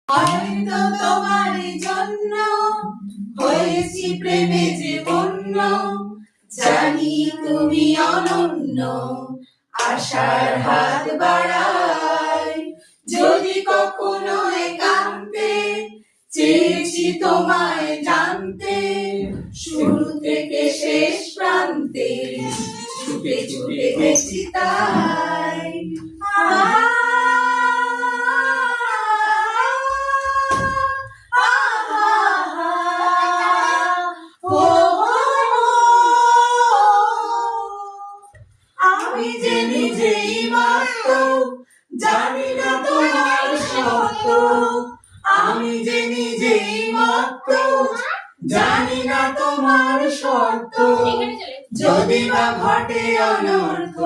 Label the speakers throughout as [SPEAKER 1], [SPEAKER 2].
[SPEAKER 1] হয়তো তোমার জন্য হয়েছি প্রেমে যে বন্য, জানি তুমি অনন্য, আশার হাত বাড়াই। যদি কখনো একান্তে চেয়েছি তোমায় জানতে, শুরু থেকে শেষ প্রান্তে ছুটে ছুটে গেছি তাই। আমি যে নিজেই মত্ত, জানি না তোমার সত্য। আমি যে নিজেই মত্ত, জানি না তোমার সত্য। যদি বা ঘটে অনর্থ,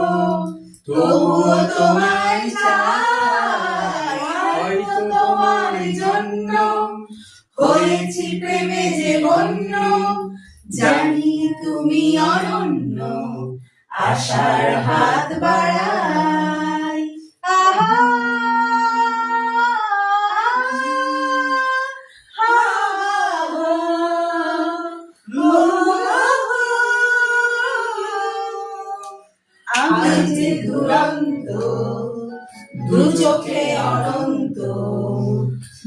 [SPEAKER 1] তবুও তোমায় চাই। হয়তো তোমার জন্য হয়েছি প্রেমে যে বন্য, জানি তুমি অনন্য, আশার হাত বাড়াই। আমি যে দুরন্ত, দু চোখে অনন্ত,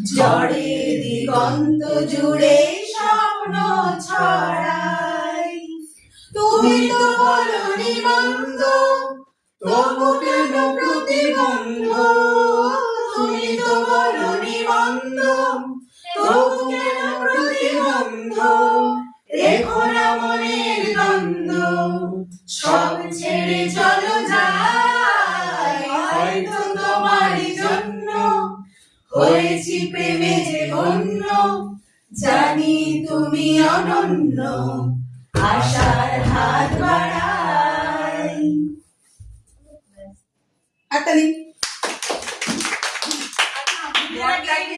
[SPEAKER 1] ঝড়ে দিগন্ত জুড়ে স্বপ্ন ছড়াই। তুমি তো বলনি মন্দ, তবু কেন প্রতিবন্ধ? তুমি তো বলনি মন্দ, তবু কেন প্রতিবন্ধ? রেখো না মনের দ্বন্দ্ব, সব ছেড়ে চলো যাই। হয়তো তোমার জন্য হয়েছি প্রেমে যে বন্য, জানি তুমি অনন্য, আশার হাত বাড়াই।